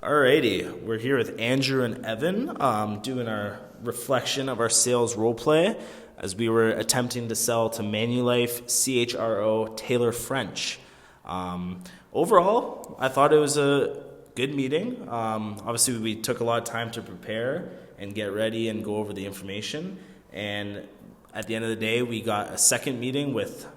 Alrighty, we're here with Andrew and Evan doing our reflection of our sales roleplay as we were attempting to sell to Manulife CHRO Taylor French. Overall, I thought it was a good meeting. Obviously, we took a lot of time to prepare and get ready and go over the information. And at the end of the day, we got a second meeting with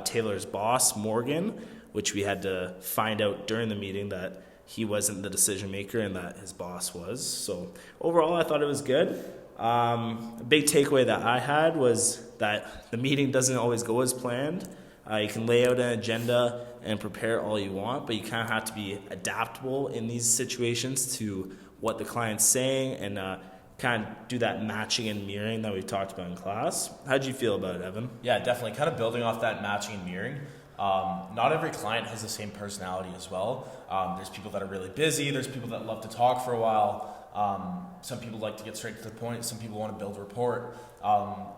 Taylor's boss, Morgan, which we had to find out during the meeting that he wasn't the decision maker and that his boss was. So overall, I thought it was good. A big takeaway that I had was that the meeting doesn't always go as planned. You can lay out an agenda and prepare all you want, but you kind of have to be adaptable in these situations to what the client's saying and kind of do that matching and mirroring that we talked about in class. How'd you feel about it, Evan? Yeah, definitely. Kind of building off that matching and mirroring. Not every client has the same personality as well. There's people that are really busy. There's people that love to talk for a while. Some people like to get straight to the point. Some people want to build a rapport.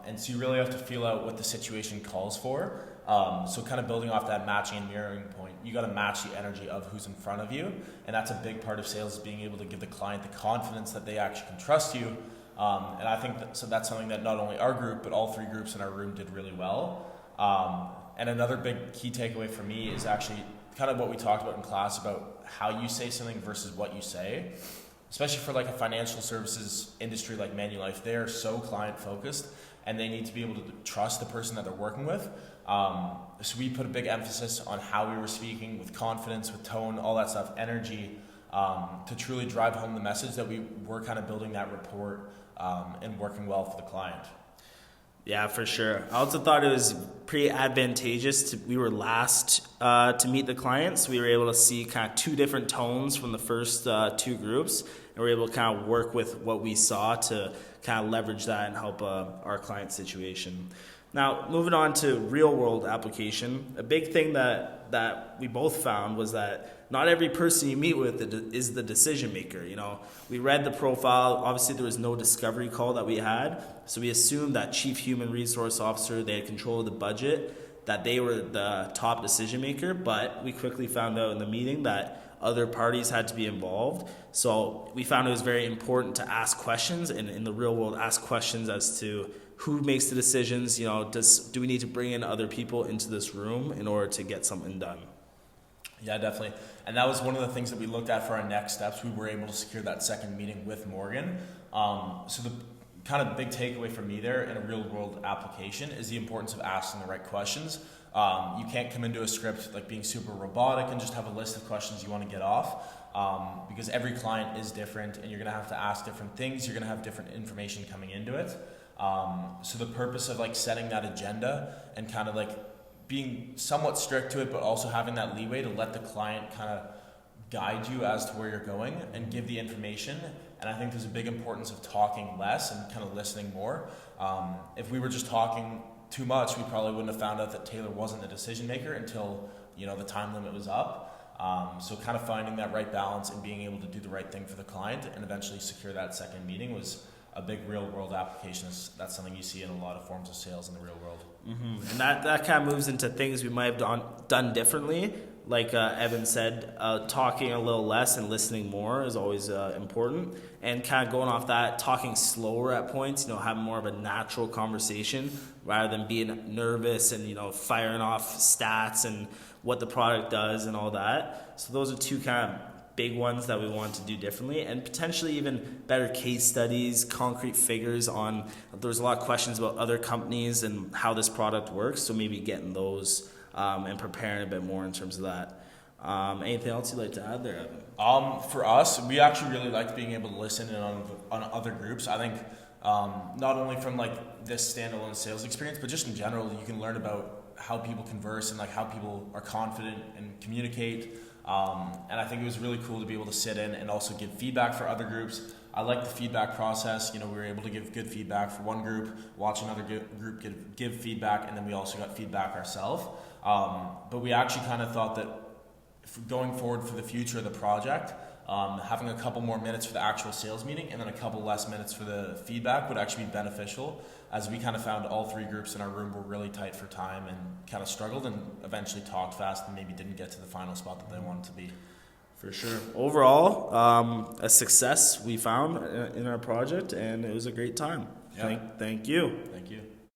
And so you really have to feel out what the situation calls for. So kind of building off that matching and mirroring point, you got to match the energy of who's in front of you. And that's a big part of sales, is being able to give the client the confidence that they actually can trust you. And I think that's something that not only our group, but all three groups in our room did really well. And another big key takeaway for me is actually kind of what we talked about in class about how you say something versus what you say. Especially for like a financial services industry like Manulife, they are so client focused and they need to be able to trust the person that they're working with. So we put a big emphasis on how we were speaking with confidence, with tone, all that stuff, energy, to truly drive home the message that we were kind of building that rapport and working well for the client. Yeah, for sure. I also thought it was pretty advantageous. We were last to meet the clients. We were able to see kind of two different tones from the first two groups, and we were able to kind of work with what we saw to kind of leverage that and help our client situation. Now, moving on to real-world application, a big thing that we both found was that not every person you meet with is the decision maker. You know, we read the profile. Obviously, there was no discovery call that we had, so we assumed that chief human resource officer, they had control of the budget, that they were the top decision maker. But we quickly found out in the meeting that other parties had to be involved. So we found it was very important to ask questions, and in the real world, ask questions as to who makes the decisions. You know, do we need to bring in other people into this room in order to get something done? Yeah, definitely. And that was one of the things that we looked at for our next steps. We were able to secure that second meeting with Morgan. So the kind of big takeaway for me there in a real world application is the importance of asking the right questions. You can't come into a script like being super robotic and just have a list of questions you want to get off, because every client is different and you're going to have to ask different things. You're going to have different information coming into it. So the purpose of like setting that agenda and kind of like being somewhat strict to it, but also having that leeway to let the client kind of guide you as to where you're going and give the information. And I think there's a big importance of talking less and kind of listening more. If we were just talking too much, we probably wouldn't have found out that Taylor wasn't the decision maker until, you know, the time limit was up. So kind of finding that right balance and being able to do the right thing for the client and eventually secure that second meeting was a big real world application. That's something you see in a lot of forms of sales in the real world. Mm-hmm. And that kind of moves into things we might have done differently. Like Evan said, talking a little less and listening more is always important. And kind of going off that, talking slower at points, you know, having more of a natural conversation rather than being nervous and, you know, firing off stats and what the product does and all that. So those are two kind of big ones that we want to do differently, and potentially even better case studies, concrete figures on, there's a lot of questions about other companies and how this product works, so maybe getting those and preparing a bit more in terms of that. Anything else you'd like to add there, Evan? For us, we actually really liked being able to listen in on other groups. I think not only from like this standalone sales experience, but just in general, you can learn about how people converse and like how people are confident and communicate. And I think it was really cool to be able to sit in and also give feedback for other groups. I like the feedback process. You know, we were able to give good feedback for one group, watch another group give feedback, and then we also got feedback ourselves. But we actually kind of thought that going forward for the future of the project, having a couple more minutes for the actual sales meeting and then a couple less minutes for the feedback would actually be beneficial, as we kind of found all three groups in our room were really tight for time and kind of struggled and eventually talked fast and maybe didn't get to the final spot that they wanted to be. For sure. Overall, a success we found in our project, and it was a great time. Yeah. Thank you. Thank you.